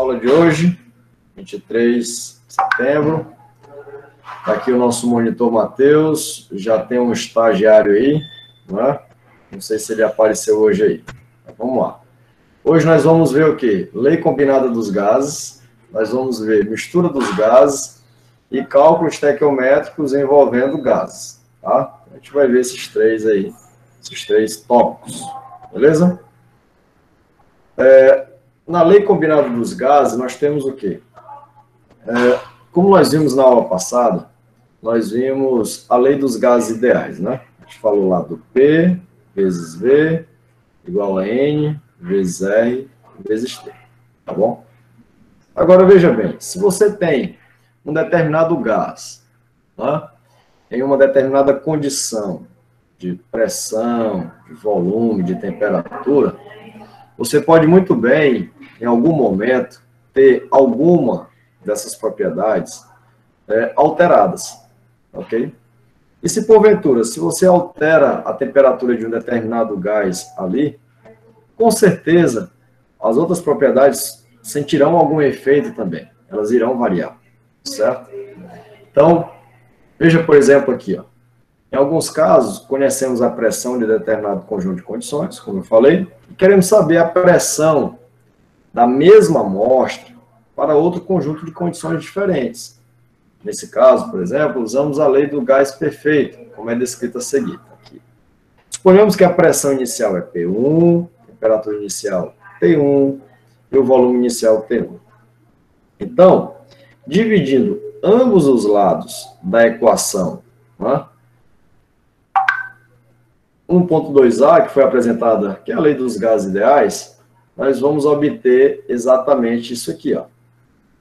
aula de hoje, 23 de setembro. Está aqui o nosso monitor Matheus, já tem um estagiário aí, né? Não sei se ele apareceu hoje aí. Mas vamos lá. Hoje nós vamos ver o quê? Lei combinada dos gases, nós vamos ver mistura dos gases e cálculos estequiométricos envolvendo gases, tá? A gente vai ver esses três aí, esses três tópicos, beleza? Na lei combinada dos gases, nós temos o quê? Como nós vimos na aula passada, nós vimos a lei dos gases ideais, né? A gente falou lá do P vezes V igual a N vezes R vezes T, tá bom? Agora, veja bem, se você tem um determinado gás, tá? Em uma determinada condição de pressão, de volume, de temperatura, você pode muito bem, em algum momento, ter alguma dessas propriedades alteradas, ok? E se porventura, se você altera a temperatura de um determinado gás ali, com certeza as outras propriedades sentirão algum efeito também, elas irão variar, certo? Então, veja por exemplo aqui, ó. Em alguns casos, conhecemos a pressão de determinado conjunto de condições, como eu falei, e queremos saber a pressão da mesma amostra para outro conjunto de condições diferentes. Nesse caso, por exemplo, usamos a lei do gás perfeito, como é descrita a seguir. Aqui. Suponhamos que a pressão inicial é P1, temperatura inicial T1 e o volume inicial T1. Então, dividindo ambos os lados da equação, né, 1.2a, que foi apresentada, que é a lei dos gases ideais, nós vamos obter exatamente isso aqui, ó.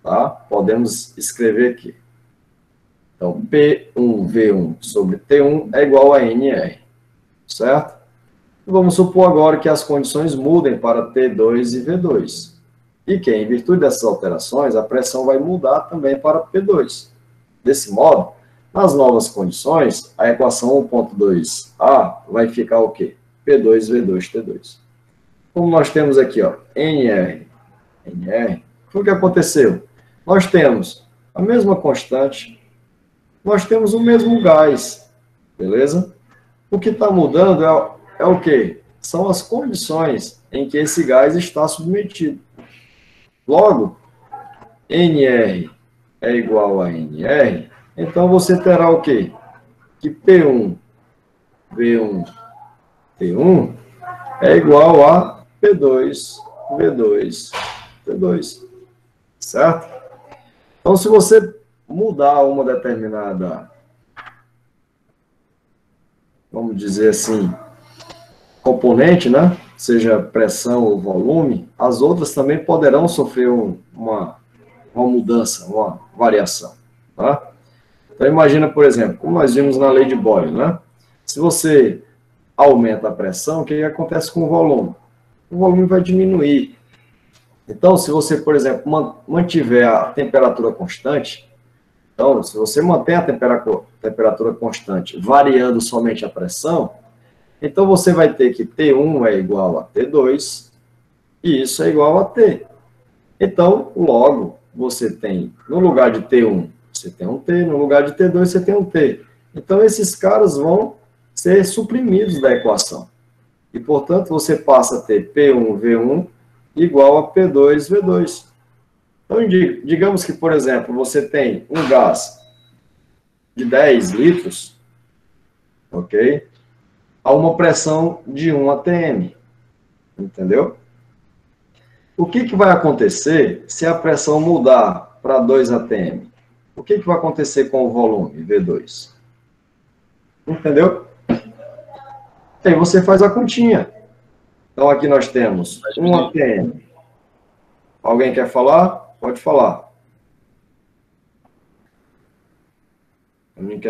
Tá? Podemos escrever aqui. Então, P1V1 sobre T1 é igual a NR, certo? E vamos supor agora que as condições mudem para T2 e V2. E que, em virtude dessas alterações, a pressão vai mudar também para P2. Desse modo, nas novas condições, a equação 1.2a vai ficar o quê? P2, V2, T2. Como nós temos aqui, ó, NR, o que aconteceu? Nós temos a mesma constante, nós temos o mesmo gás, beleza? O que está mudando é o quê? São as condições em que esse gás está submetido. Logo, NR é igual a NR, então você terá o quê? Que P1, V1, T1 é igual a P2, V2, T2. Certo? Então, se você mudar uma determinada, vamos dizer assim, componente, né? Seja pressão ou volume, as outras também poderão sofrer uma mudança, uma variação. Tá? Então, imagina, por exemplo, como nós vimos na lei de Boyle, né? Se você aumenta a pressão, o que acontece com o volume? O volume vai diminuir. Então, se você, por exemplo, mantiver a temperatura constante, então, se você mantém a temperatura constante, variando somente a pressão, então você vai ter que T1 é igual a T2, e isso é igual a T. Então, logo, você tem, no lugar de T1, você tem um T, no lugar de T2, você tem um T. Então, esses caras vão ser suprimidos da equação. E, portanto, você passa a ter P1V1 igual a P2V2. Então, digamos que, por exemplo, você tem um gás de 10 litros, ok? A uma pressão de 1 atm, entendeu? O que vai acontecer se a pressão mudar para 2 atm? O que vai acontecer com o volume, V2? Entendeu? Aí você faz a continha. Então, aqui nós temos 1 atm. Alguém quer falar? Pode falar. Ninguém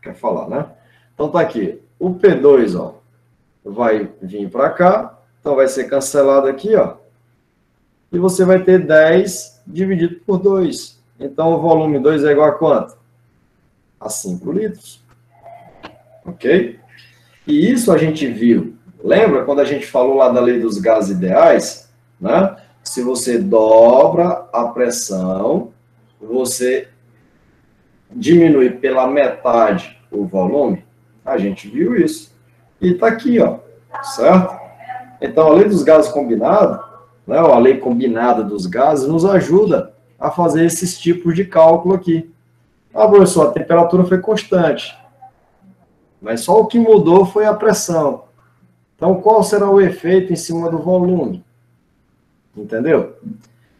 quer falar, né? Então, tá aqui. O P2, ó, vai vir para cá. Então, vai ser cancelado aqui, ó. E você vai ter 10 dividido por 2. Então, o volume 2 é igual a quanto? A 5 litros. Ok? E isso a gente viu. Lembra quando a gente falou lá da lei dos gases ideais? Né? se você dobra a pressão, você diminui pela metade o volume? A gente viu isso. E está aqui, ó, certo? Então, a lei dos gases combinados, né, a lei combinada dos gases, nos ajuda a fazer esses tipos de cálculo aqui. Ah, professor, a temperatura foi constante, mas só o que mudou foi a pressão. Então, qual será o efeito em cima do volume? Entendeu?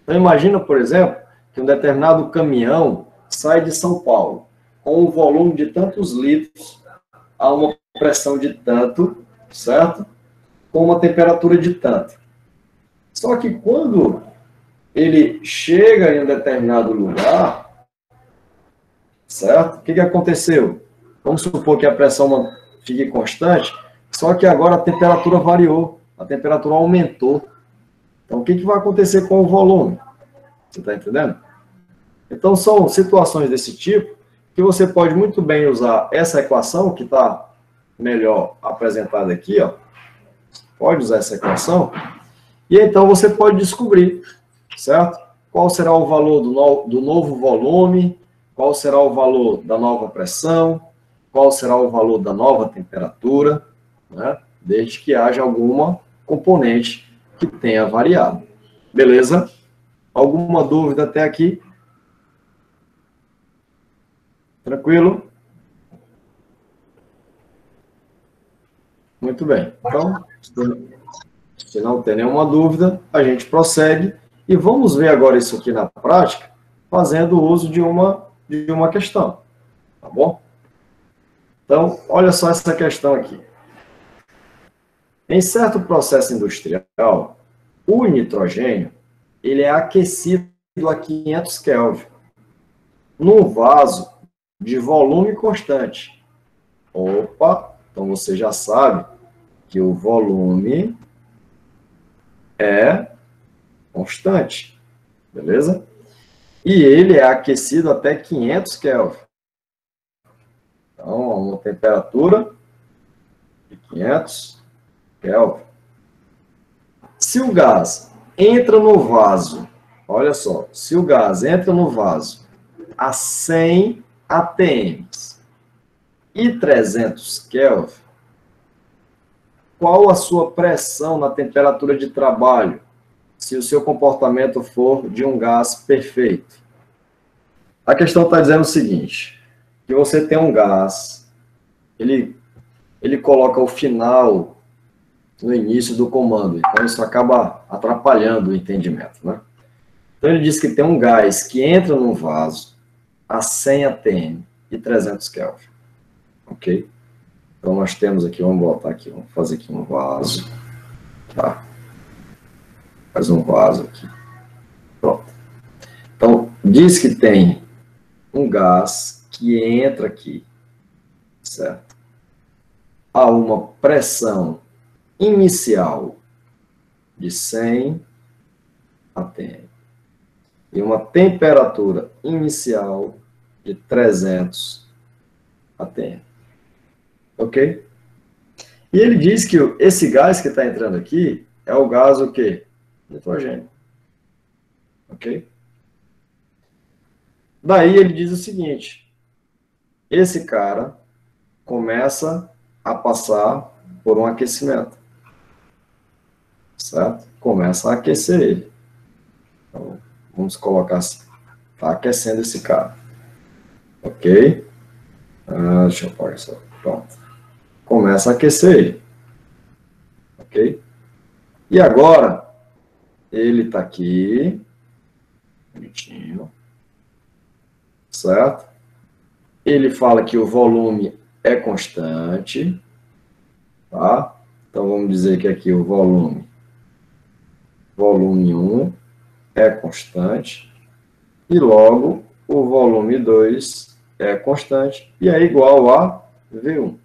Então, imagina, por exemplo, que um determinado caminhão sai de São Paulo com um volume de tantos litros a uma pressão de tanto, certo? Com uma temperatura de tanto. Só que quando ele chega em um determinado lugar, certo? O que aconteceu? Vamos supor que a pressão fique constante, só que agora a temperatura variou, a temperatura aumentou. Então, o que vai acontecer com o volume? Você está entendendo? Então, são situações desse tipo que você pode muito bem usar essa equação, que está melhor apresentada aqui, ó. Pode usar essa equação, e então você pode descobrir, certo? Qual será o valor do novo volume, qual será o valor da nova pressão, qual será o valor da nova temperatura, né? Desde que haja alguma componente que tenha variado. Beleza? Alguma dúvida até aqui? Tranquilo? Muito bem. Então, se não tem nenhuma dúvida, a gente prossegue e vamos ver agora isso aqui na prática, fazendo uso de uma questão. Tá bom? Então, olha só essa questão aqui. Em certo processo industrial, o nitrogênio ele é aquecido a 500 Kelvin, num vaso de volume constante. Opa, então você já sabe que o volume é constante, beleza? E ele é aquecido até 500 Kelvin. Então, uma temperatura de 500 Kelvin. Se o gás entra no vaso, olha só, se o gás entra no vaso a 100 atm e 300 Kelvin, qual a sua pressão na temperatura de trabalho, se o seu comportamento for de um gás perfeito? A questão está dizendo o seguinte, que você tem um gás, ele coloca o final no início do comando, então isso acaba atrapalhando o entendimento, né? Então ele diz que tem um gás que entra num vaso a 100 atm e 300 Kelvin, ok? Então nós temos aqui, vamos botar aqui, vamos fazer aqui um vaso, tá? Faz um vaso aqui, pronto. Então diz que tem um gás que entra aqui, certo? A uma pressão inicial de 100 atm e uma temperatura inicial de 300 atm. Ok? E ele diz que esse gás que está entrando aqui é o gás o quê? Nitrogênio. Ok? Daí ele diz o seguinte, esse cara começa a passar por um aquecimento, certo? Começa a aquecer ele. Então, vamos colocar assim, está aquecendo esse cara, ok? Deixa eu pôr isso, pronto. Começa a aquecer ele, ok? E agora, ele está aqui, bonitinho, certo? Ele fala que o volume é constante, tá? Então, vamos dizer que aqui o volume 1 é constante, e logo o volume 2 é constante, e é igual a V1,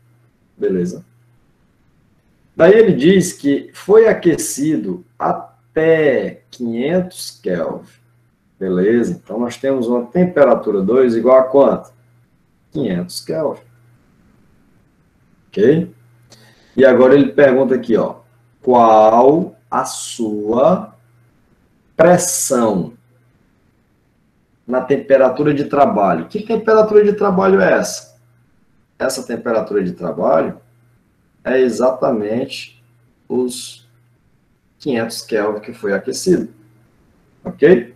beleza? Daí ele diz que foi aquecido até 500 Kelvin, beleza? Então nós temos uma temperatura 2 igual a quanto? 500 Kelvin, ok? E agora ele pergunta aqui, ó, qual a sua pressão na temperatura de trabalho. Que temperatura de trabalho é essa? Essa temperatura de trabalho é exatamente os 500 Kelvin que foi aquecido. Ok?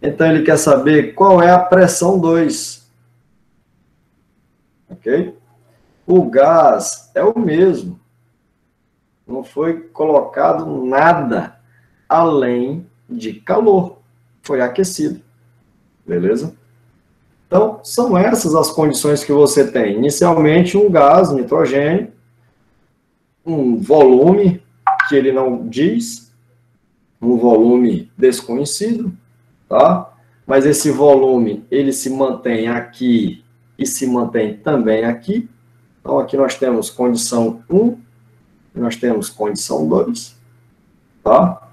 Então, ele quer saber qual é a pressão 2. Ok? O gás é o mesmo. Não foi colocado nada além de calor. Foi aquecido. Beleza? Então, são essas as condições que você tem. Inicialmente, um gás, nitrogênio, um volume que ele não diz, um volume desconhecido, tá? Mas esse volume, ele se mantém aqui e se mantém também aqui. Então, aqui nós temos condição 1, nós temos condição 2, tá?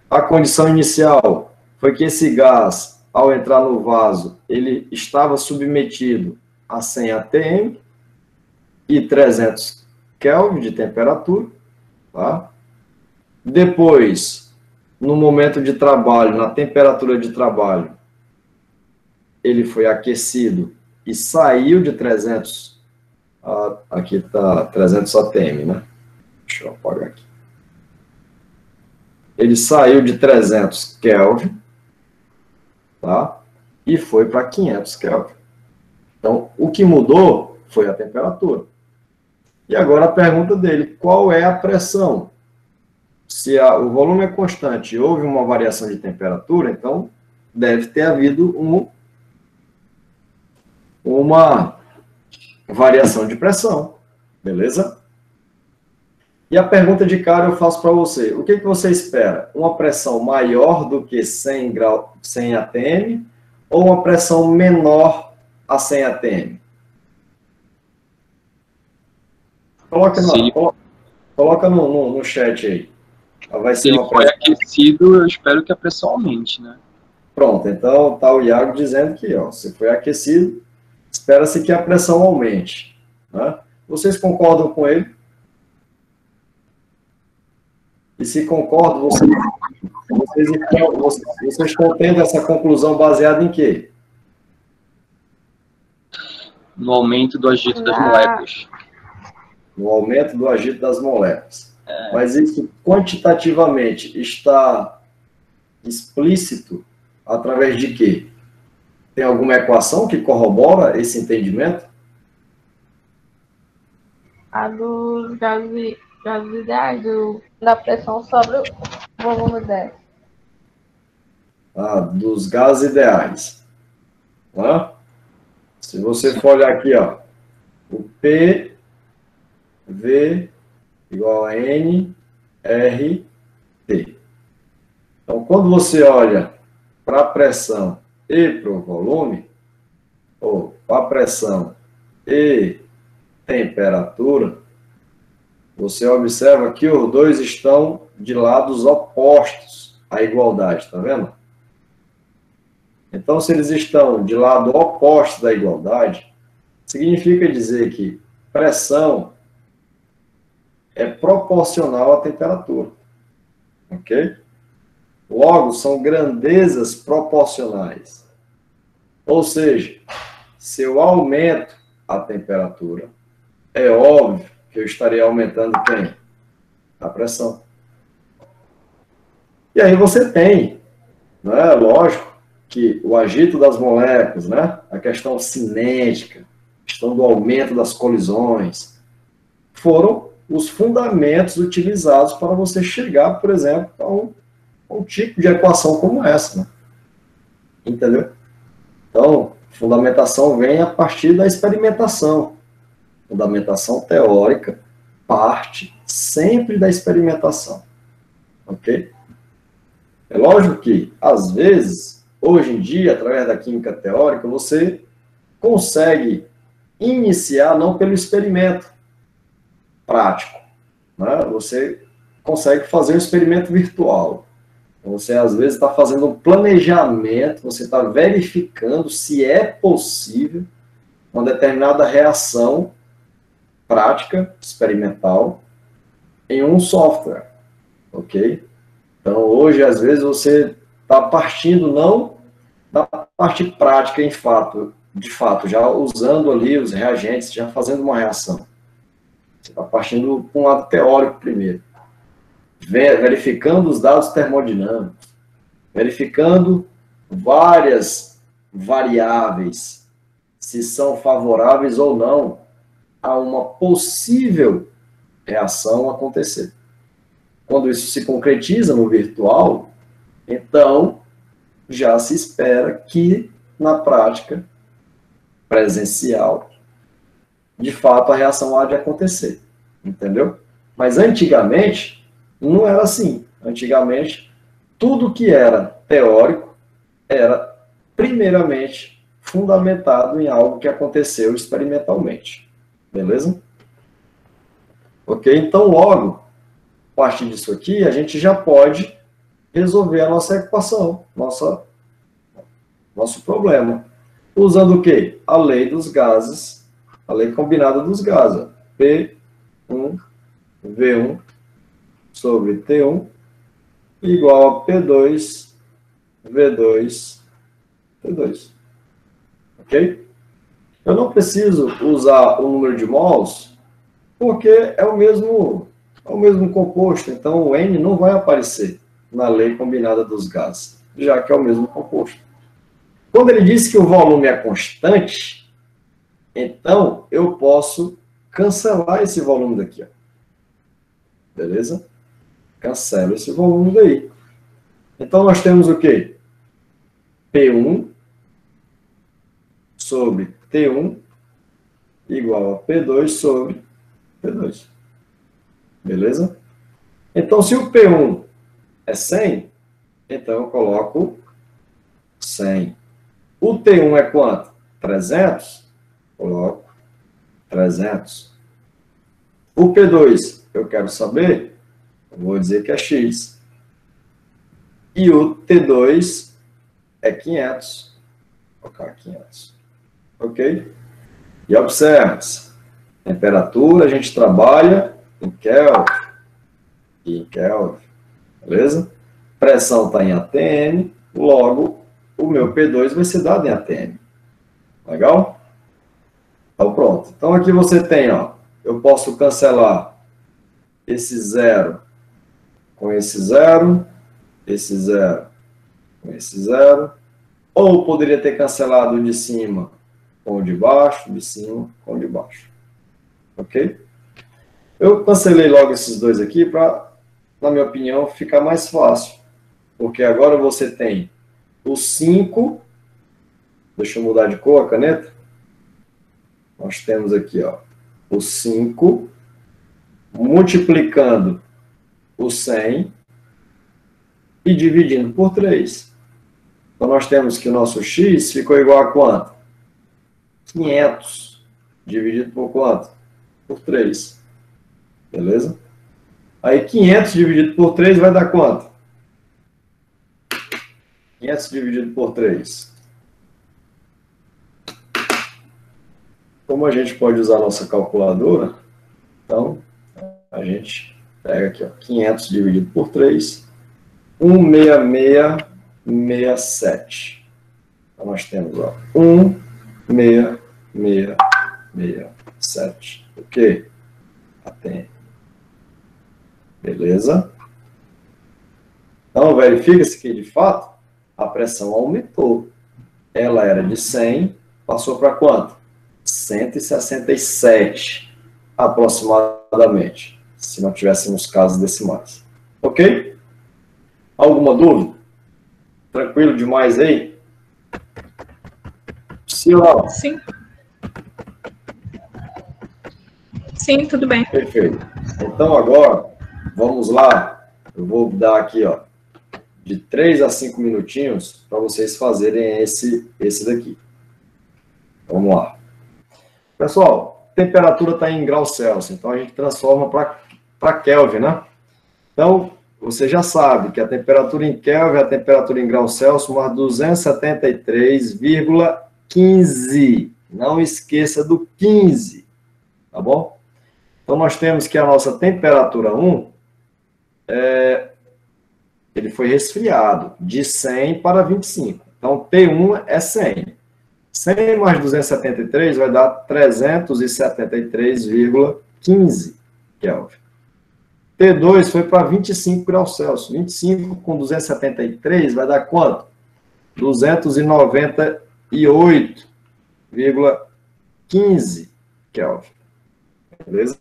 A condição inicial foi que esse gás, ao entrar no vaso, ele estava submetido a 100 atm e 300 Kelvin de temperatura, tá? Depois, no momento de trabalho, na temperatura de trabalho, ele foi aquecido e saiu de 300, aqui está 300 atm, né? Deixa eu apagar aqui. Ele saiu de 300 Kelvin, tá? E foi para 500 Kelvin. Então, o que mudou foi a temperatura. E agora a pergunta dele, qual é a pressão? Se o volume é constante e houve uma variação de temperatura, então deve ter havido uma variação de pressão, beleza? E a pergunta de cara eu faço para você, o que você espera? Uma pressão maior do que 100 atm ou uma pressão menor a 100 atm? Coloca no chat aí. Vai ser se ele for aquecido, eu espero que a pressão aumente, né? Pronto, então tá o Iago dizendo que, ó, se foi aquecido, espera-se que a pressão aumente, né? Vocês concordam com ele? E se concordam, vocês estão tendo essa conclusão baseada em quê? No aumento do agito das moléculas. No aumento do agito das moléculas. Mas isso quantitativamente está explícito através de quê? Tem alguma equação que corrobora esse entendimento? A dos gases ideais, da pressão sobre o volume 10. Dos gases ideais. Tá? Se você for olhar aqui, ó, o P, V igual a N, R, T. Então, quando você olha para a pressão e para o volume, ou para a pressão e temperatura, você observa que os dois estão de lados opostos à igualdade, tá vendo? Então, se eles estão de lado oposto da igualdade, significa dizer que pressão é proporcional à temperatura, ok? Logo, são grandezas proporcionais. Ou seja, se eu aumento a temperatura, é óbvio que eu estarei aumentando quem? A pressão. E aí você tem, né, lógico, que o agito das moléculas, né, a questão cinética, a questão do aumento das colisões, foram os fundamentos utilizados para você chegar, por exemplo, a um tipo de equação como essa, né? Entendeu? Então, fundamentação vem a partir da experimentação. Fundamentação teórica parte sempre da experimentação. Ok? É lógico que, às vezes, hoje em dia, através da química teórica, você consegue iniciar não pelo experimento prático, né? Você consegue fazer um experimento virtual. Você, às vezes, está fazendo um planejamento, você está verificando se é possível uma determinada reação prática, experimental, em um software, ok? Então, hoje, às vezes, você está partindo não da parte prática de fato, já usando ali os reagentes, já fazendo uma reação. Você está partindo com um lado teórico primeiro, verificando os dados termodinâmicos, verificando várias variáveis, se são favoráveis ou não a uma possível reação acontecer. Quando isso se concretiza no virtual, então já se espera que na prática presencial, de fato, a reação há de acontecer, entendeu? Mas antigamente não era assim. Antigamente, tudo que era teórico era primeiramente fundamentado em algo que aconteceu experimentalmente. Beleza? Ok? Então, logo, a partir disso aqui, a gente já pode resolver a nossa equação, nosso problema. Usando o quê? A lei dos gases, a lei combinada dos gases. P1, V1 sobre T1 igual a P2, V2, T2. Ok? Eu não preciso usar o número de mols, porque é o mesmo composto, então o N não vai aparecer na lei combinada dos gases, já que é o mesmo composto. Quando ele diz que o volume é constante, então eu posso cancelar esse volume daqui. Ó. Beleza? Cancelo esse volume daí. Então nós temos o quê? P1 sobre T1 igual a P2 sobre P2. Beleza? Então, se o P1 é 100, então eu coloco 100. O T1 é quanto? 300? Coloco 300. O P2, eu quero saber, eu vou dizer que é X. E o T2 é 500. Vou colocar 500. Ok? E observe-se. Temperatura, a gente trabalha em Kelvin. E em Kelvin. Beleza? Pressão está em ATM. Logo, o meu P2 vai ser dado em ATM. Legal? Então, pronto. Então, aqui você tem, ó. Eu posso cancelar esse zero com esse zero. Esse zero com esse zero. Ou poderia ter cancelado o de cima com o de baixo, de cima com o de baixo. Ok? Eu cancelei logo esses dois aqui para, na minha opinião, ficar mais fácil. Porque agora você tem o 5, deixa eu mudar de cor a caneta. Nós temos aqui, ó, o 5 multiplicando o 100 e dividindo por 3. Então, nós temos que o nosso x ficou igual a quanto? 500 dividido por quanto? Por 3. Beleza? Aí, 500 dividido por 3 vai dar quanto? 500 dividido por 3. Como a gente pode usar a nossa calculadora, então, a gente pega aqui, ó, 500 dividido por 3, 16667. Então, nós temos, ó, 16667. Ok? ATM. Beleza? Então, verifica-se que, de fato, a pressão aumentou. Ela era de 100, passou para quanto? 167, aproximadamente, se não tivéssemos casos decimais. Ok? Alguma dúvida? Tranquilo demais aí? Sim ou não? Sim. Sim, tudo bem. Perfeito. Então, agora, vamos lá. Eu vou dar aqui, ó, de 3 a 5 minutinhos para vocês fazerem esse daqui. Vamos lá. Pessoal, a temperatura está em graus Celsius, então a gente transforma para Kelvin, né? Então, você já sabe que a temperatura em Kelvin é a temperatura em graus Celsius, mais 273,15. Não esqueça do 15, tá bom? Então, nós temos que a nossa temperatura 1 é Ele foi resfriado de 100 para 25. Então, T1 é 100. 100 mais 273 vai dar 373,15 Kelvin. T2 foi para 25 graus Celsius. 25 com 273 vai dar quanto? 298,15 Kelvin. Beleza?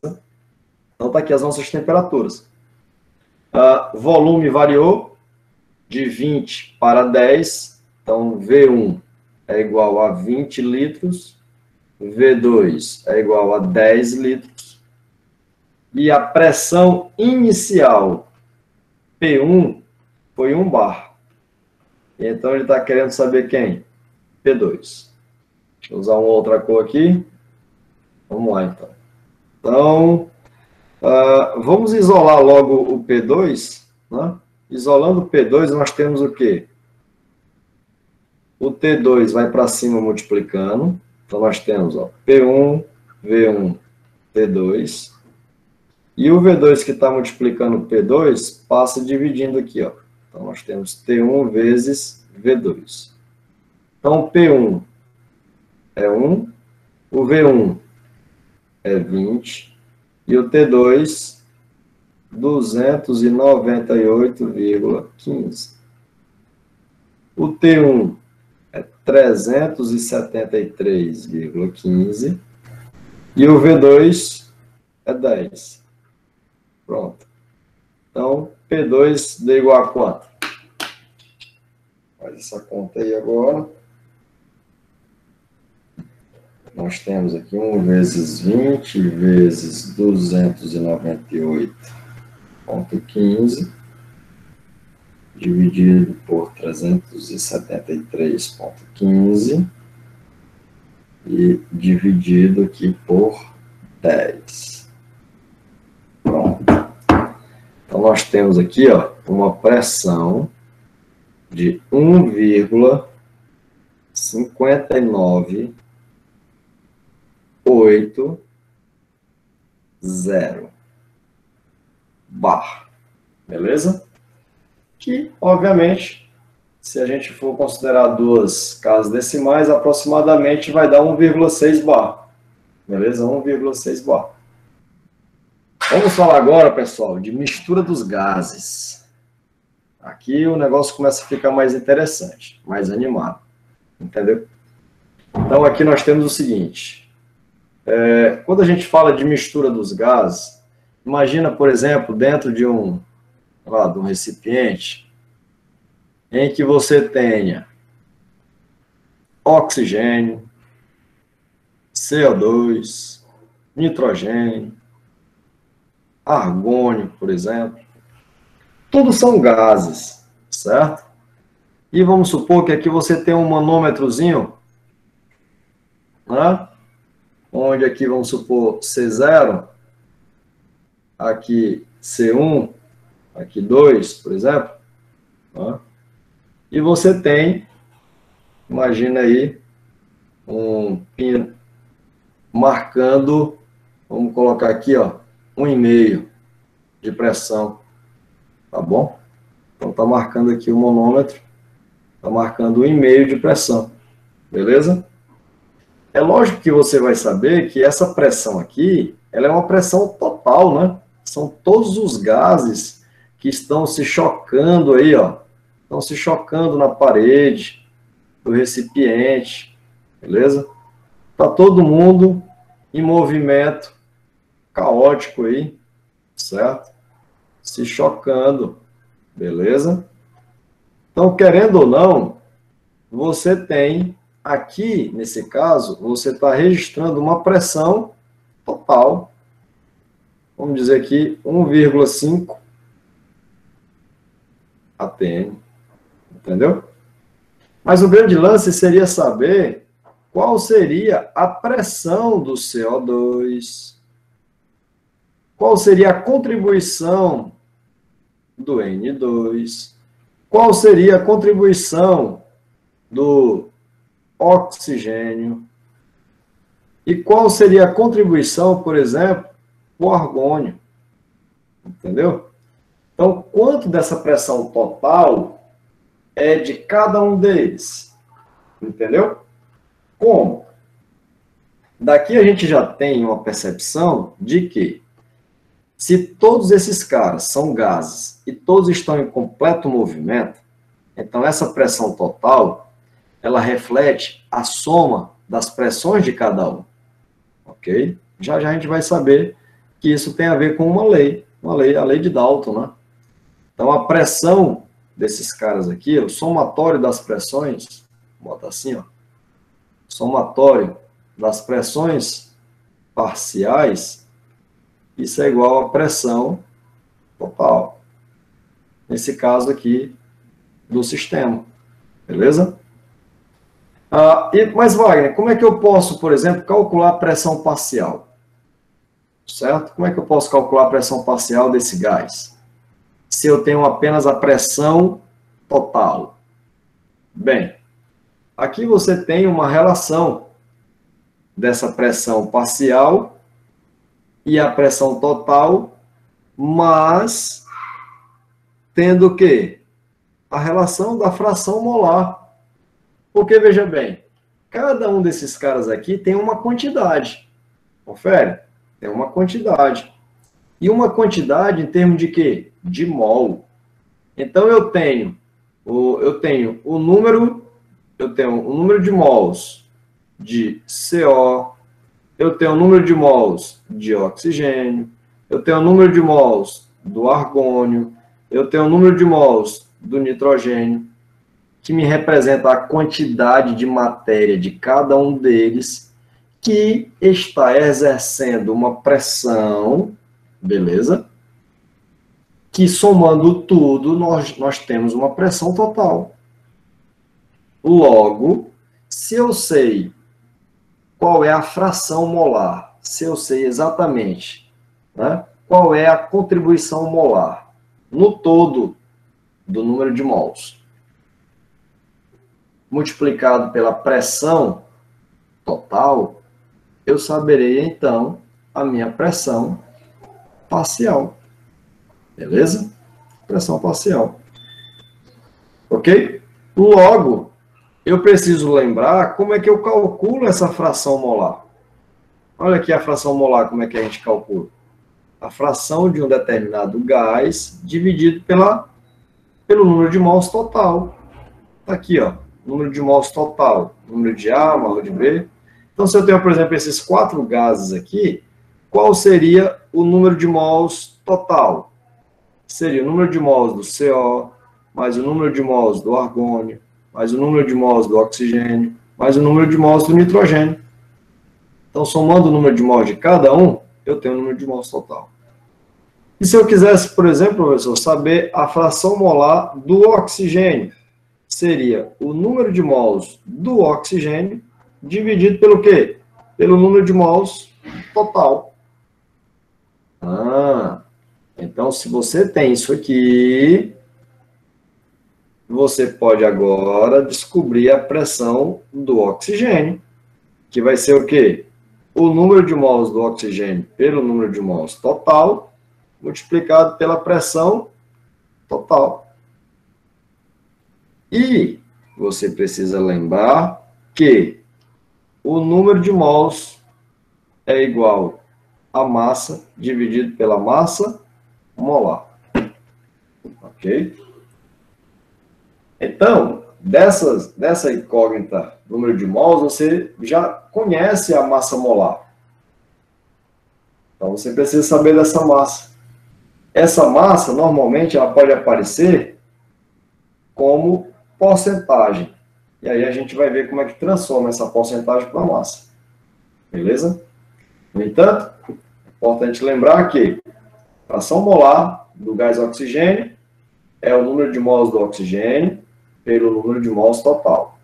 Então, tá aqui as nossas temperaturas. Volume variou de 20 para 10. Então, V1 é igual a 20 litros. V2 é igual a 10 litros. E a pressão inicial, P1, foi 1 bar. Então, ele está querendo saber quem? P2. Deixa eu usar uma outra cor aqui. Vamos lá, então. Então, vamos isolar logo o P2. Né? Isolando o P2, nós temos o quê? O T2 vai para cima multiplicando. Então, nós temos P1, V1, T2. E o V2 que está multiplicando o P2 passa dividindo aqui. Ó. Então, nós temos T1 vezes V2. Então, o P1 é 1, o V1 é 20, e o T2, 298,15. O T1 é 373,15, e o V2 é 10. Pronto. Então, P2 deu igual a quanto? Faz essa conta aí agora. Nós temos aqui 1 vezes 20 vezes 298,15 dividido por 373,15 e dividido aqui por 10. Pronto. Então, nós temos aqui uma pressão de 1,598,0 bar. Beleza? Que, obviamente, se a gente for considerar duas casas decimais, aproximadamente vai dar 1,6 bar. Beleza? 1,6 bar. Vamos falar agora, pessoal, de mistura dos gases. Aqui o negócio começa a ficar mais interessante, mais animado. Entendeu? Então, aqui nós temos o seguinte. Quando a gente fala de mistura dos gases, imagina, por exemplo, dentro de um recipiente em que você tenha oxigênio, CO2, nitrogênio, argônio, por exemplo. Tudo são gases, certo? E vamos supor que aqui você tem um manômetrozinho, né? Onde aqui vamos supor C0, aqui C1, aqui 2, por exemplo. Né? E você tem, imagina aí, um pino marcando, vamos colocar aqui, 1,5 de pressão, tá bom? Então, tá marcando aqui o manômetro, tá marcando 1,5 de pressão, beleza? É lógico que você vai saber que essa pressão aqui, ela é uma pressão total, né? São todos os gases que estão se chocando aí, estão se chocando na parede do recipiente, beleza? Tá todo mundo em movimento caótico aí, certo? Se chocando, beleza? Então, querendo ou não, você tem aqui, nesse caso, você está registrando uma pressão total, vamos dizer aqui, 1,5 atm, entendeu? Mas o grande lance seria saber qual seria a pressão do CO2, qual seria a contribuição do N2, qual seria a contribuição do oxigênio e qual seria a contribuição, por exemplo, do argônio, entendeu? Então, quanto dessa pressão total é de cada um deles? Entendeu? Como? Daqui a gente já tem uma percepção de que, se todos esses caras são gases e todos estão em completo movimento, então essa pressão total, ela reflete a soma das pressões de cada um. Ok? Já já a gente vai saber que isso tem a ver com uma lei, a lei de Dalton, né? Então a pressão desses caras aqui, o somatório das pressões, vou botar assim, ó, somatório das pressões parciais, isso é igual à pressão total. Nesse caso aqui do sistema. Beleza? Mas, Wagner, como é que eu posso, por exemplo, calcular a pressão parcial? Certo? Como é que eu posso calcular a pressão parcial desse gás? Se eu tenho apenas a pressão total. Bem, aqui você tem uma relação dessa pressão parcial e a pressão total, mas tendo o quê? A relação da fração molar. Porque, veja bem, cada um desses caras aqui tem uma quantidade. Confere? Tem uma quantidade. E uma quantidade em termos de quê? De mol. Então, eu tenho o número de mols de CO, eu tenho o número de mols de oxigênio, eu tenho o número de mols do argônio, eu tenho o número de mols do nitrogênio, que me representa a quantidade de matéria de cada um deles, que está exercendo uma pressão, beleza? Que somando tudo, nós temos uma pressão total. Logo, se eu sei qual é a fração molar, se eu sei exatamente, né, qual é a contribuição molar no todo do número de mols, multiplicado pela pressão total, eu saberei, então, a minha pressão parcial. Beleza? Pressão parcial. Ok? Logo, eu preciso lembrar como é que eu calculo essa fração molar. Olha aqui a fração molar, como é que a gente calcula. A fração de um determinado gás dividido pelo número de mols total. Está aqui, ó. Número de mols total. Número de A, mol de B. Então, se eu tenho, por exemplo, esses 4 gases aqui, qual seria o número de mols total? Seria o número de mols do CO, mais o número de mols do argônio, mais o número de mols do oxigênio, mais o número de mols do nitrogênio. Então, somando o número de mols de cada um, eu tenho o número de mols total. E se eu quisesse, por exemplo, professor, saber a fração molar do oxigênio, seria o número de mols do oxigênio dividido pelo quê? Pelo número de mols total. Então, se você tem isso aqui, você pode agora descobrir a pressão do oxigênio, que vai ser o quê? O número de mols do oxigênio pelo número de mols total, multiplicado pela pressão total. E você precisa lembrar que o número de mols é igual a massa dividido pela massa molar. Ok? Então, dessa incógnita número de mols, você já conhece a massa molar. Então, você precisa saber dessa massa. Essa massa, normalmente, ela pode aparecer como porcentagem. E aí a gente vai ver como é que transforma essa porcentagem para massa. Beleza? No entanto, é importante lembrar que a fração molar do gás oxigênio é o número de mols do oxigênio pelo número de mols total.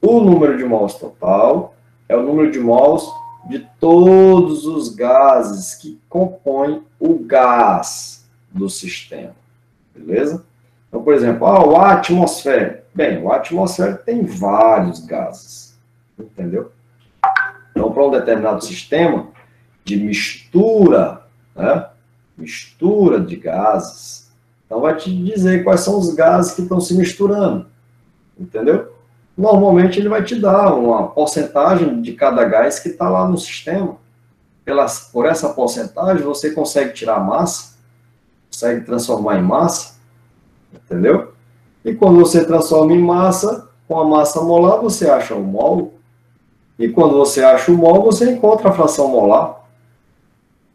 O número de mols total é o número de mols de todos os gases que compõem o gás do sistema. Beleza? Então, por exemplo, o ar atmosférico. Bem, o ar atmosférico tem vários gases. Entendeu? Então, para um determinado sistema de mistura, né? Mistura de gases, Então, vai te dizer quais são os gases que estão se misturando, entendeu? Normalmente, ele vai te dar uma porcentagem de cada gás que está lá no sistema. Por essa porcentagem, você consegue tirar a massa, consegue transformar em massa, entendeu? E quando você transforma em massa, com a massa molar, você acha o mol. E quando você acha o mol, você encontra a fração molar.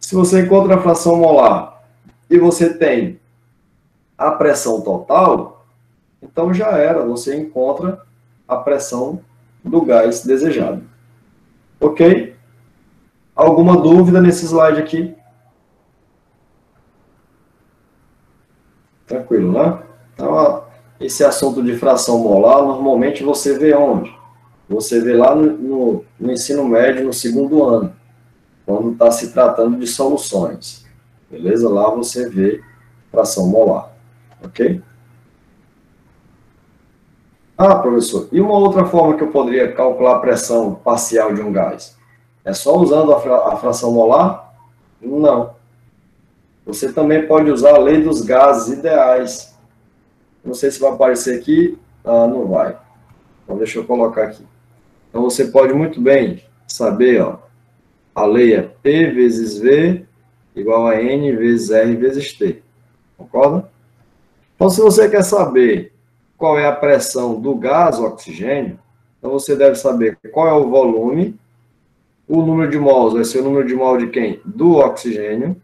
Se você encontra a fração molar e você tem a pressão total, então já era, você encontra a pressão do gás desejado. Ok? Alguma dúvida nesse slide aqui? Tranquilo, né? Então, esse assunto de fração molar, normalmente você vê onde? Você vê lá no ensino médio, no segundo ano, quando está se tratando de soluções. Beleza? Lá você vê fração molar. Ok? Ah, professor, e uma outra forma que eu poderia calcular a pressão parcial de um gás? É só usando a fração molar? Não. Você também pode usar a lei dos gases ideais. Não sei se vai aparecer aqui. Ah, não vai. Então, deixa eu colocar aqui. Então, você pode muito bem saber, ó, a lei é P vezes V igual a N vezes R vezes T. Concorda? Então, se você quer saber qual é a pressão do gás oxigênio, então você deve saber qual é o volume, o número de mols vai ser o número de mol de quem? Do oxigênio,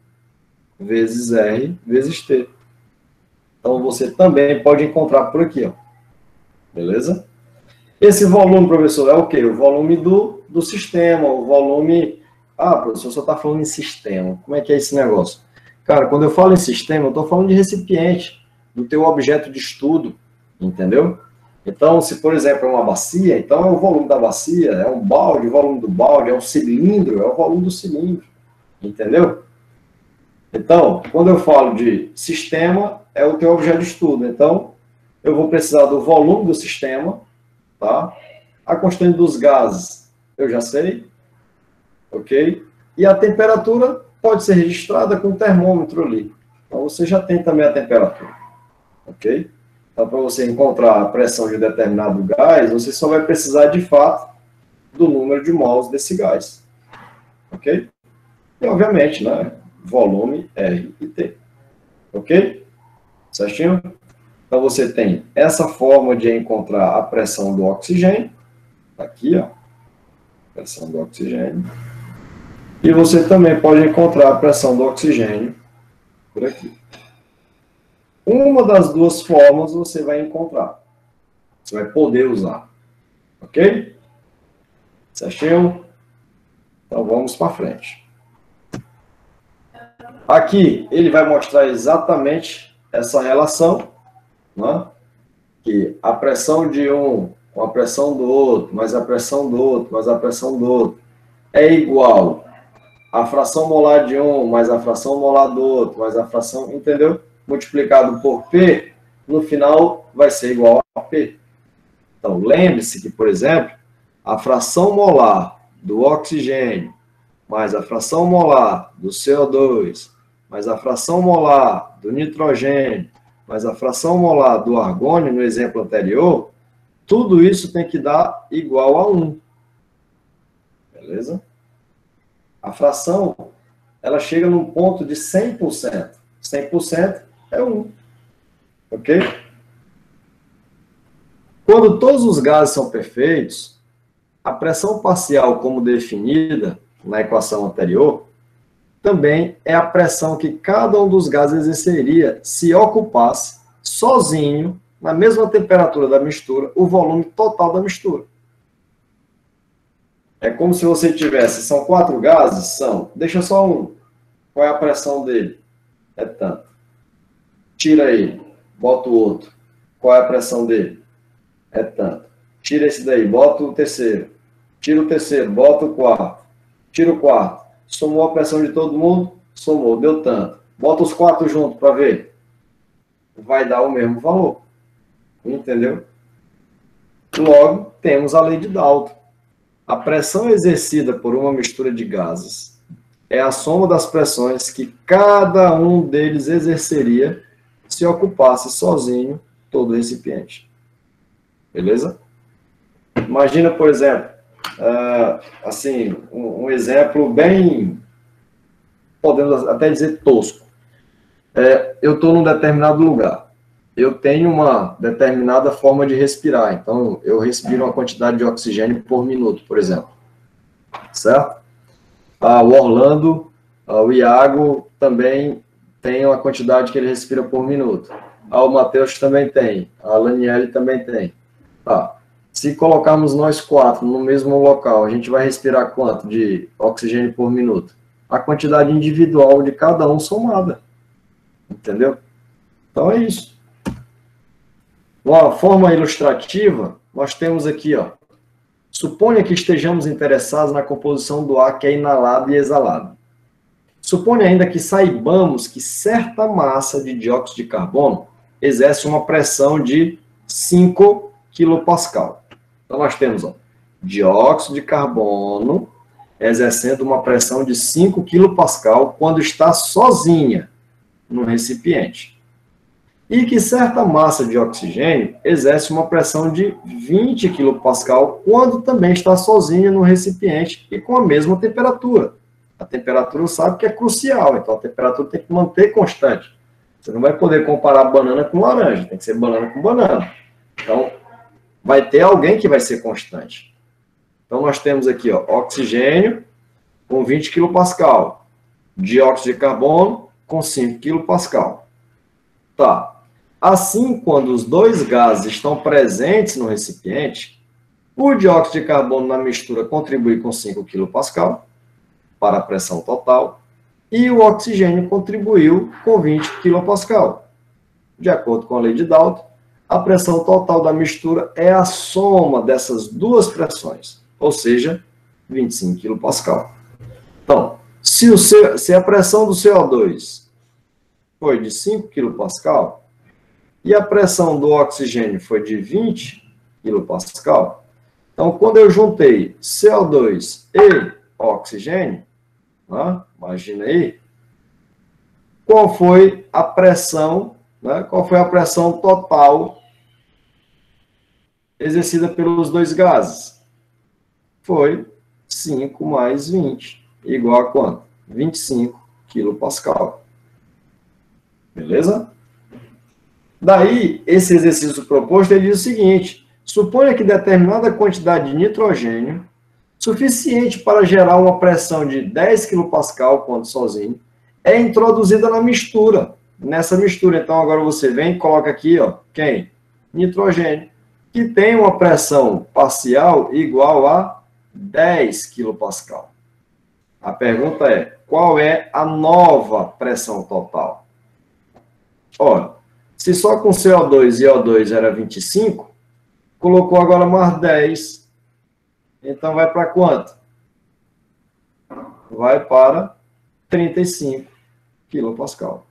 vezes R vezes T. Então, você também pode encontrar por aqui, ó. Beleza? Esse volume, professor, é o quê? O volume do sistema, o volume... Ah, professor, só está falando em sistema. Como é que é esse negócio? Cara, quando eu falo em sistema, eu estou falando de recipiente, do teu objeto de estudo, entendeu? Então, se, por exemplo, é uma bacia, então é o volume da bacia, é um balde, o volume do balde, é um cilindro, é o volume do cilindro, entendeu? Então, quando eu falo de sistema, é o teu objeto de estudo. Então, eu vou precisar do volume do sistema, tá? A constante dos gases, eu já sei, ok? E a temperatura pode ser registrada com o termômetro ali. Então, você já tem também a temperatura, ok? Então, para você encontrar a pressão de determinado gás, você só vai precisar, de fato, do número de mols desse gás, ok? E, obviamente, né, volume R e T, ok? Certinho? Então, você tem essa forma de encontrar a pressão do oxigênio, aqui, ó, pressão do oxigênio, e você também pode encontrar a pressão do oxigênio por aqui. Uma das duas formas você vai encontrar, você vai poder usar, ok? Certinho? Então, vamos para frente. Aqui, ele vai mostrar exatamente essa relação, né? Que a pressão de um com a pressão do outro, mais a pressão do outro, mais a pressão do outro, é igual a fração molar de um, mais a fração molar do outro, mais a fração, entendeu? Multiplicado por P, no final vai ser igual a P. Então, lembre-se que, por exemplo, a fração molar do oxigênio, mais a fração molar do CO2, mais a fração molar do nitrogênio, mais a fração molar do argônio, no exemplo anterior, tudo isso tem que dar igual a 1. Beleza? A fração, ela chega num ponto de 100%. 100% é 1. Ok? Quando todos os gases são perfeitos, a pressão parcial, como definida na equação anterior, também é a pressão que cada um dos gases exerceria se ocupasse sozinho, na mesma temperatura da mistura, o volume total da mistura. É como se você tivesse, são 4 gases? São. Deixa só um. Qual é a pressão dele? É tanto. Tira ele, bota o outro. Qual é a pressão dele? É tanto. Tira esse daí, bota o terceiro. Tira o terceiro, bota o quarto. Tira o quarto. Somou a pressão de todo mundo? Somou, deu tanto. Bota os 4 juntos para ver. Vai dar o mesmo valor. Entendeu? Logo, temos a lei de Dalton. A pressão exercida por uma mistura de gases é a soma das pressões que cada um deles exerceria se ocupasse sozinho todo o recipiente. Beleza? Imagina, por exemplo, assim, um exemplo bem, podemos até dizer tosco. Eu estou num determinado lugar. Eu tenho uma determinada forma de respirar. Então, eu respiro uma quantidade de oxigênio por minuto, por exemplo. Certo? O Orlando, o Iago também tem uma quantidade que ele respira por minuto. O Matheus também tem. A Laniele também tem. Tá. Se colocarmos nós 4 no mesmo local, a gente vai respirar quanto de oxigênio por minuto? A quantidade individual de cada um somada. Entendeu? Então, é isso. Uma forma ilustrativa, nós temos aqui, ó. Suponha que estejamos interessados na composição do ar que é inalado e exalado. Suponha ainda que saibamos que certa massa de dióxido de carbono exerce uma pressão de 5 kPa. Então, nós temos, ó, dióxido de carbono exercendo uma pressão de 5 kPa quando está sozinha no recipiente. E que certa massa de oxigênio exerce uma pressão de 20 kPa quando também está sozinha no recipiente e com a mesma temperatura. A temperatura sabe que é crucial, então a temperatura tem que manter constante. Você não vai poder comparar banana com laranja, tem que ser banana com banana. Então, vai ter alguém que vai ser constante. Então, nós temos aqui, ó, oxigênio com 20 kPa, dióxido de carbono com 5 kPa. Tá. Assim, quando os dois gases estão presentes no recipiente, o dióxido de carbono na mistura contribui com 5 kPa para a pressão total e o oxigênio contribuiu com 20 kPa. De acordo com a lei de Dalton, a pressão total da mistura é a soma dessas duas pressões, ou seja, 25 kPa. Então, se a pressão do CO2 foi de 5 kPa, e a pressão do oxigênio foi de 20 kPa. Então, quando eu juntei CO2 e oxigênio, né, imagina aí, qual foi a pressão, né, qual foi a pressão total exercida pelos dois gases? Foi 5 mais 20, igual a quanto? 25 kPa. Beleza? Daí, esse exercício proposto, ele diz o seguinte: suponha que determinada quantidade de nitrogênio, suficiente para gerar uma pressão de 10 kPa quando sozinho, é introduzida na mistura. Nessa mistura, então, agora você vem e coloca aqui, ó, quem? Nitrogênio, que tem uma pressão parcial igual a 10 kPa. A pergunta é, qual é a nova pressão total? Ora, se só com CO2 e O2 era 25, colocou agora mais 10. Então, vai para quanto? Vai para 35 kPa.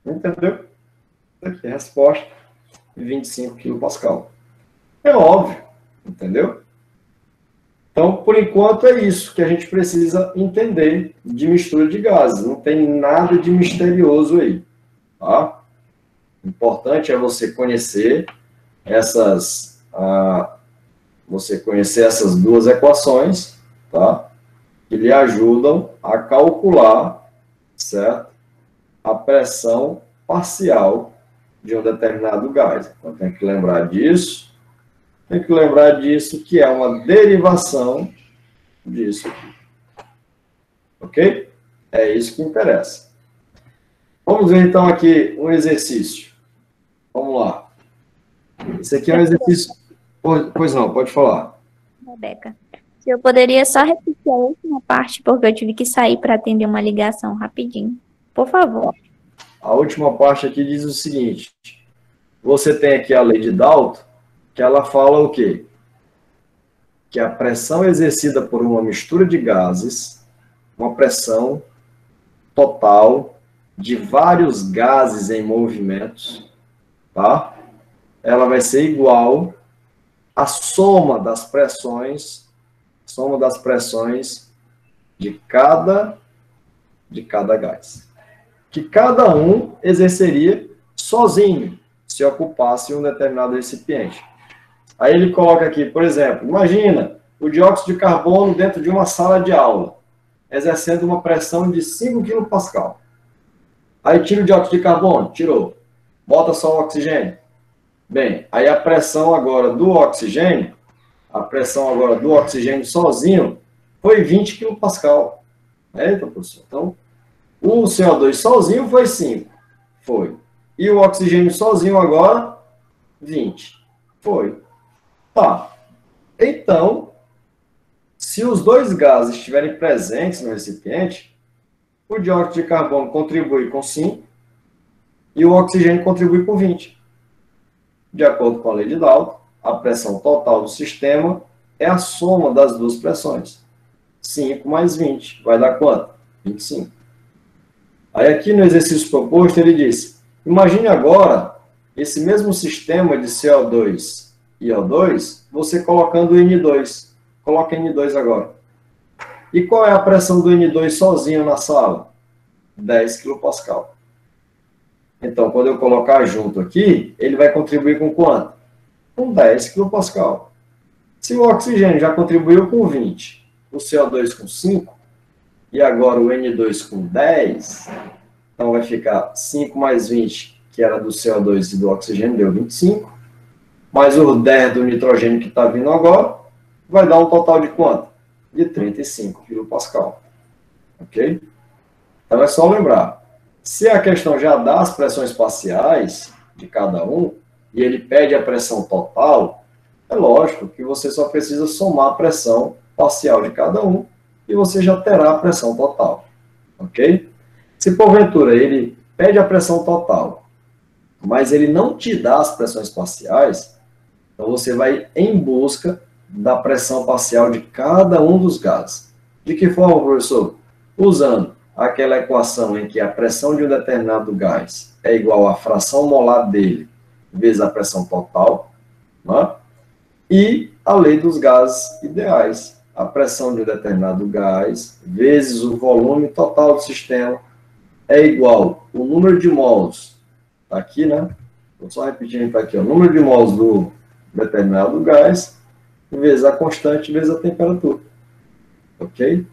Entendeu? Aqui a resposta, 25 kPa. É óbvio, entendeu? Então, por enquanto, é isso que a gente precisa entender de mistura de gases. Não tem nada de misterioso aí, tá? O importante é você conhecer essas duas equações, tá? Que lhe ajudam a calcular, certo? A pressão parcial de um determinado gás. Então, tem que lembrar disso. Tem que lembrar disso, que é uma derivação disso aqui. Ok? É isso que interessa. Vamos ver, então, aqui um exercício. Vamos lá. Esse aqui é um exercício... Pois não, pode falar. Rebeca, se eu poderia só repetir a última parte, porque eu tive que sair para atender uma ligação rapidinho. Por favor. A última parte aqui diz o seguinte. Você tem aqui a lei de Dalton, que ela fala o quê? Que a pressão exercida por uma mistura de gases, uma pressão total de vários gases em movimento, tá? Ela vai ser igual à soma das pressões de cada gás. que cada um exerceria sozinho, se ocupasse um determinado recipiente. Aí ele coloca aqui, por exemplo, imagina o dióxido de carbono dentro de uma sala de aula, exercendo uma pressão de 5 kPa. Aí tira o dióxido de carbono, tirou. Bota só o oxigênio. Bem, aí a pressão agora do oxigênio sozinho foi 20 kPa. Eita, professor. Então, o CO2 sozinho foi 5. Foi. E o oxigênio sozinho agora, 20. Foi. Tá. Então, se os dois gases estiverem presentes no recipiente, o dióxido de carbono contribui com 5 e o oxigênio contribui com 20. De acordo com a lei de Dalton, a pressão total do sistema é a soma das duas pressões. 5 mais 20 vai dar quanto? 25. Aí aqui no exercício proposto ele diz, imagine agora esse mesmo sistema de CO2 e O2, você colocando o N2. Coloca N2 agora. E qual é a pressão do N2 sozinho na sala? 10 kPa. Então, quando eu colocar junto aqui, ele vai contribuir com quanto? Com 10 kPa. Se o oxigênio já contribuiu com 20, o CO2 com 5, e agora o N2 com 10, então vai ficar 5 mais 20, que era do CO2 e do oxigênio, deu 25, mais o 10 do nitrogênio que está vindo agora, vai dar um total de quanto? De 35 kPa. Ok? Então é só lembrar, se a questão já dá as pressões parciais de cada um, e ele pede a pressão total, é lógico que você só precisa somar a pressão parcial de cada um, e você já terá a pressão total. Ok? Se porventura ele pede a pressão total, mas ele não te dá as pressões parciais, então você vai em busca da pressão parcial de cada um dos gases. De que forma, professor? Usando aquela equação em que a pressão de um determinado gás é igual à fração molar dele vezes a pressão total, né? E a lei dos gases ideais. A pressão de um determinado gás vezes o volume total do sistema é igual ao número de mols, tá aqui, né? Vou só repetindo aqui, ó, o número de mols do determinado gás vezes a constante vezes a temperatura. Ok?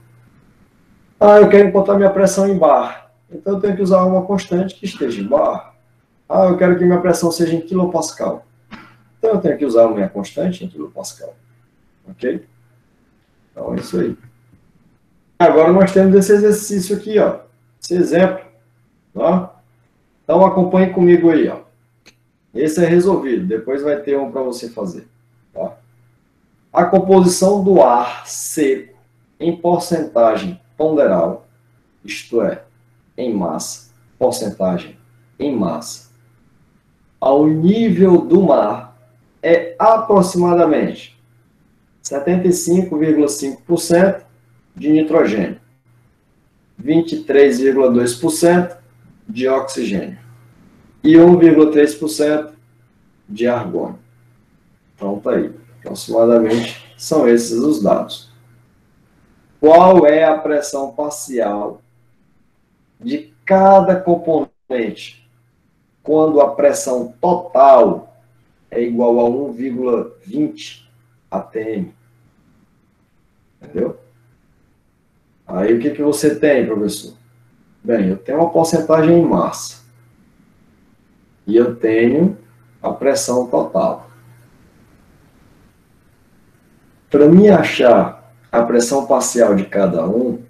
Ah, eu quero encontrar minha pressão em bar. Então eu tenho que usar uma constante que esteja em bar. Ah, eu quero que minha pressão seja em quilopascal. Então eu tenho que usar a minha constante em quilopascal. Ok? Então é isso aí. Agora nós temos esse exercício aqui, ó. Esse exemplo. Tá? Então acompanhe comigo aí, ó. Esse é resolvido. Depois vai ter um para você fazer. Tá? A composição do ar seco em porcentagem ponderal, isto é, em massa, porcentagem em massa, ao nível do mar é aproximadamente 75,5% de nitrogênio, 23,2% de oxigênio e 1,3% de argônio. Então tá aí. Aproximadamente são esses os dados. Qual é a pressão parcial de cada componente quando a pressão total é igual a 1,20 atm? Entendeu? Aí o que você tem, professor? Bem, eu tenho uma porcentagem em massa. E eu tenho a pressão total. Para mim achar a pressão parcial de cada um,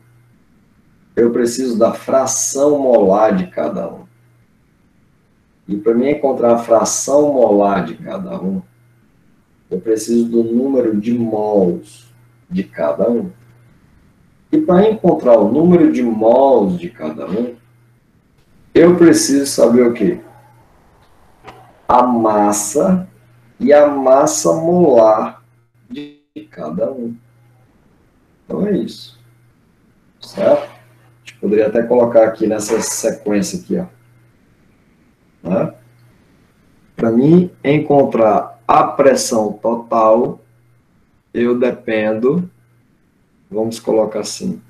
eu preciso da fração molar de cada um. E para mim encontrar a fração molar de cada um, eu preciso do número de mols de cada um. E para encontrar o número de mols de cada um, eu preciso saber o quê? A massa e a massa molar de cada um. Então é isso. Certo? A gente poderia até colocar aqui nessa sequência aqui, ó. Né? Para mim encontrar a pressão total, eu dependo, vamos colocar assim,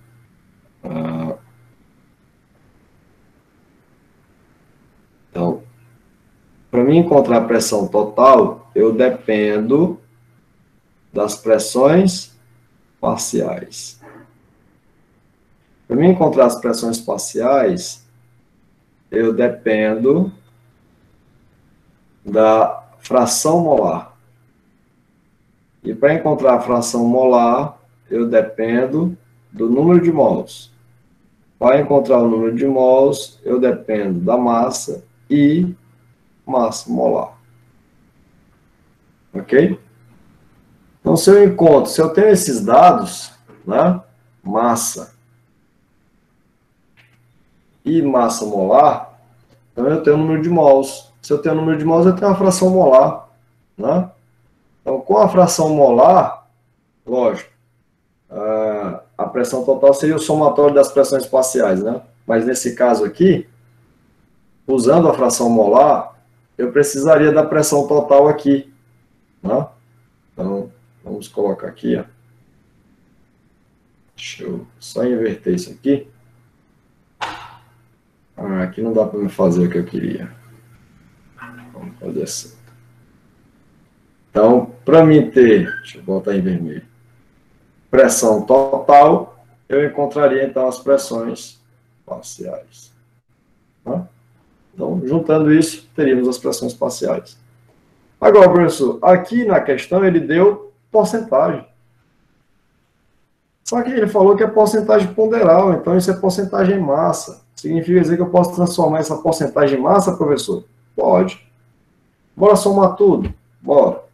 para mim encontrar a pressão total, eu dependo das pressões parciais. Para mim encontrar as pressões parciais, eu dependo da fração molar. E para encontrar a fração molar, eu dependo do número de mols. Para encontrar o número de mols, eu dependo da massa e massa molar. Ok? Então, se eu tenho esses dados, né, massa e massa molar, então eu tenho o número de mols. Se eu tenho o número de mols, eu tenho a fração molar, né? Então, com a fração molar, lógico, a pressão total seria o somatório das pressões parciais, né? Mas nesse caso aqui, usando a fração molar, eu precisaria da pressão total aqui, né? Então, vamos colocar aqui, ó. Deixa eu só inverter isso aqui. Aqui não dá para me fazer o que eu queria. Vamos fazer assim. Então, para mim ter, deixa eu botar em vermelho, pressão total, eu encontraria então as pressões parciais. Tá? Então, juntando isso, teríamos as pressões parciais. Agora, professor, aqui na questão ele deu porcentagem. Só que ele falou que é porcentagem ponderal, então isso é porcentagem em massa. Significa dizer que eu posso transformar essa porcentagem em massa, professor? Pode. Bora somar tudo? Bora.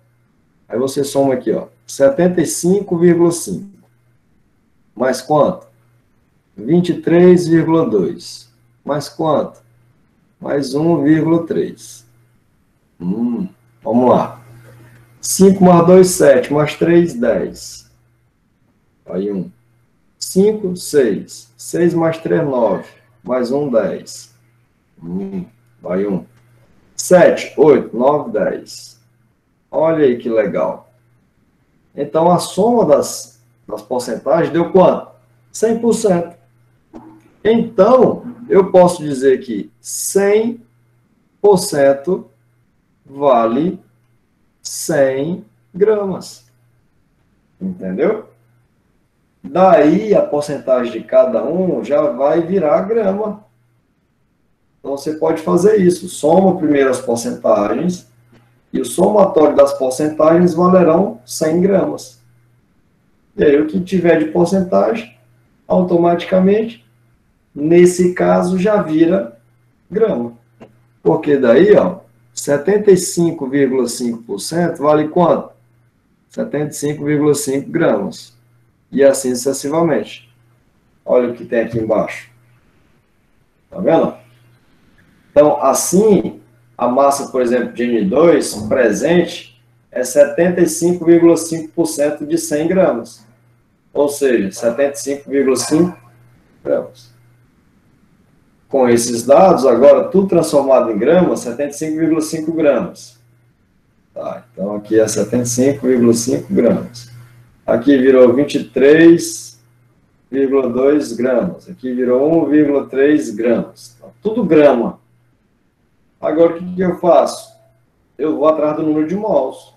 Aí você soma aqui, ó, 75,5. Mais quanto? 23,2. Mais quanto? Mais 1,3. Vamos lá. 5 mais 2, 7. Mais 3, 10. Aí 1. 5, 6. 6 mais 3, 9. Mais 1, 10. Vai 1. 7, 8, 9, 10. Olha aí que legal. Então, a soma das porcentagens deu quanto? 100%. Então, eu posso dizer que 100% vale 100 gramas. Entendeu? Daí, a porcentagem de cada um já vai virar grama. Então, você pode fazer isso. Soma primeiro as porcentagens e o somatório das porcentagens valerão 100 gramas. E aí, o que tiver de porcentagem, automaticamente, nesse caso, já vira grama. Porque daí, ó, 75,5% vale quanto? 75,5 gramas. E assim sucessivamente. Olha o que tem aqui embaixo. Tá vendo? Então, assim, a massa, por exemplo, de N2 presente é 75,5% de 100 gramas. Ou seja, 75,5 gramas. Com esses dados, agora, tudo transformado em gramas, 75,5 gramas. Tá, então, aqui é 75,5 gramas. Aqui virou 23,2 gramas. Aqui virou 1,3 gramas. Tá, tudo grama. Agora, o que eu faço? Eu vou atrás do número de mols.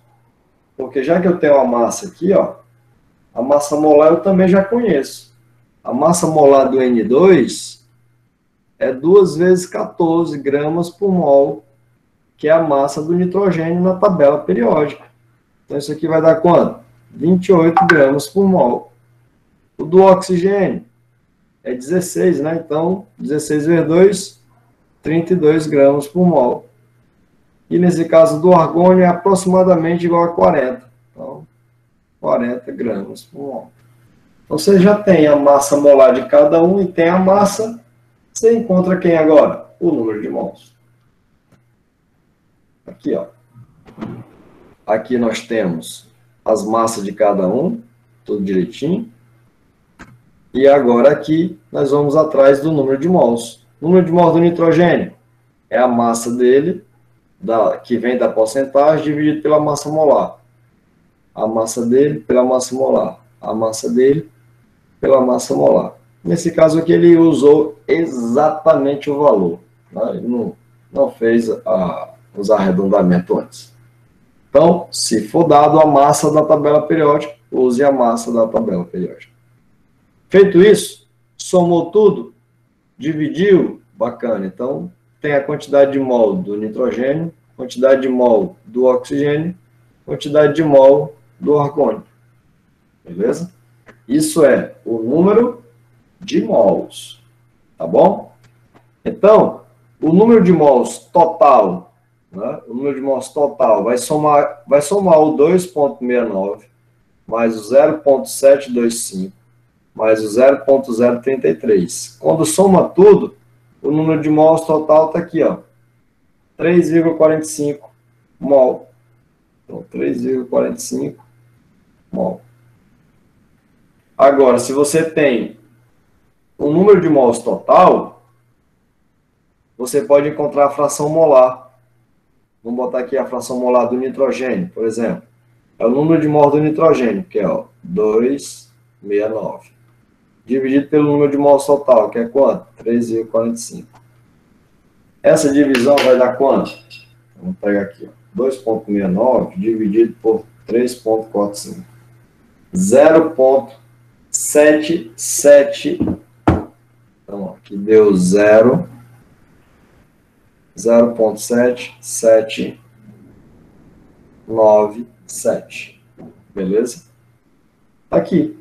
Porque já que eu tenho a massa aqui, ó, a massa molar eu também já conheço. A massa molar do N2 é 2 vezes 14 gramas por mol, que é a massa do nitrogênio na tabela periódica. Então, isso aqui vai dar quanto? 28 gramas por mol. O do oxigênio é 16, né? Então, 16 vezes 2, 32 gramas por mol. E nesse caso do argônio é aproximadamente igual a 40. Então, 40 gramas por mol. Então, você já tem a massa molar de cada um e tem a massa. Você encontra quem agora? O número de mols. Aqui, ó. Aqui nós temos as massas de cada um, tudo direitinho. E agora aqui nós vamos atrás do número de mols. O número de mols do nitrogênio é a massa dele, que vem da porcentagem, dividido pela massa molar. A massa dele pela massa molar. A massa dele pela massa molar. Nesse caso aqui ele usou exatamente o valor. Né? Ele não fez os arredondamentos antes. Então, se for dado a massa da tabela periódica, use a massa da tabela periódica. Feito isso, somou tudo, dividiu, bacana. Então, tem a quantidade de mol do nitrogênio, quantidade de mol do oxigênio, quantidade de mol do argônio. Beleza? Isso é o número de mols. Tá bom? Então, o número de mols total, né? O número de mols total vai somar o 2,69 mais o 0,725 mais o 0,033. Quando soma tudo, o número de mols total está aqui, ó, 3,45 mol. Então, 3,45 mol. Agora, se você tem o número de mols total, você pode encontrar a fração molar. Vamos botar aqui a fração molar do nitrogênio, por exemplo. É o número de mols do nitrogênio, que é, ó, 2,69. Dividido pelo número de mols total, que é quanto? 3,45. Essa divisão vai dar quanto? Vamos pegar aqui, ó, 2,69 dividido por 3,45. 0,77. Então, aqui deu 0,7797. Beleza? Aqui.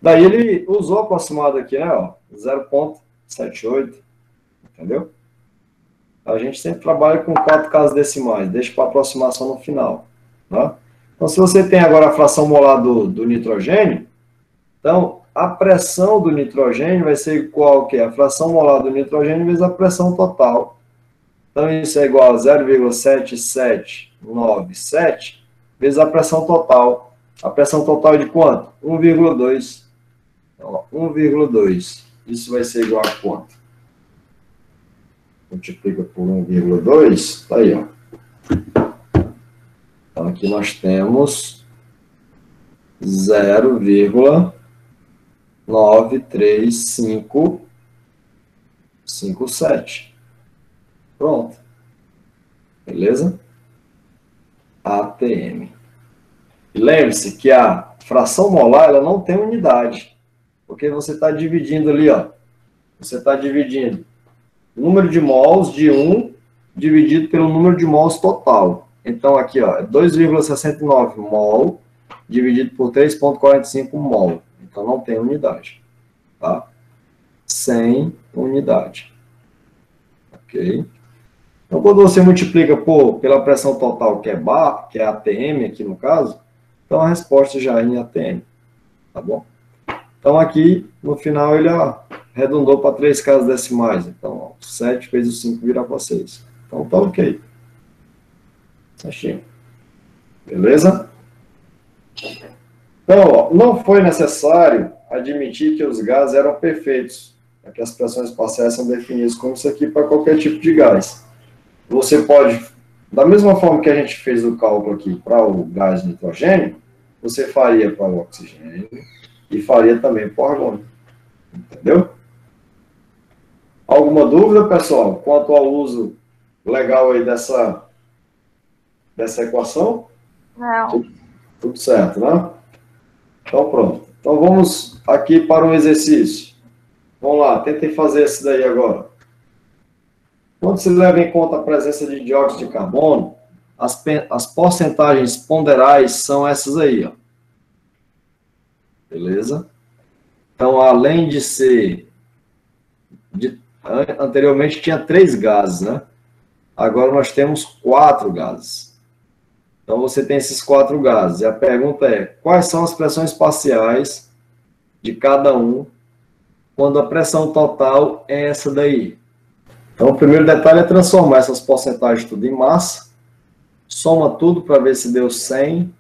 Daí ele usou aproximado aqui, né? 0,78. Entendeu? A gente sempre trabalha com 4 casas decimais. Deixa para aproximação no final. Tá? Então, se você tem agora a fração molar do nitrogênio, então, a pressão do nitrogênio vai ser igual ao quê? A fração molar do nitrogênio vezes a pressão total. Então, isso é igual a 0,7797 vezes a pressão total. A pressão total é de quanto? 1,2. Então, 1,2. Isso vai ser igual a quanto? Multiplica por 1,2. Está aí, ó. Então, aqui nós temos 0,93557. Pronto. Beleza? ATM. E lembre-se que a fração molar ela não tem unidade. Porque você está dividindo ali, ó. Você está dividindo o número de mols de 1 dividido pelo número de mols total. Então, aqui, ó, 2,69 mol dividido por 3,45 mol. Então, não tem unidade. Tá? Sem unidade. Ok? Então, quando você multiplica pela pressão total, que é bar, que é ATM aqui no caso, então a resposta já é em ATM. Tá bom? Então, aqui, no final, ele arredondou para 3 casas decimais. Então, ó, 7 vezes o 5 vira para 6. Então, tá ok. Certinho. Beleza? Então, ó, não foi necessário admitir que os gases eram perfeitos, que as pressões parciais são definidas como isso aqui para qualquer tipo de gás. Você pode, da mesma forma que a gente fez o cálculo aqui para o gás nitrogênio, você faria para o oxigênio e faria também para o argônio. Entendeu? Alguma dúvida, pessoal, quanto ao uso legal aí dessa equação? Não. Tudo certo, né? Então, pronto. Então, vamos aqui para um exercício. Vamos lá, tentem fazer esse daí agora. Quando se leva em conta a presença de dióxido de carbono, as porcentagens ponderais são essas aí, ó. Beleza? Então, além de ser... anteriormente tinha 3 gases, né? Agora nós temos 4 gases. Então, você tem esses 4 gases. E a pergunta é, quais são as pressões parciais de cada um quando a pressão total é essa daí? Então, o primeiro detalhe é transformar essas porcentagens tudo em massa. Soma tudo para ver se deu 100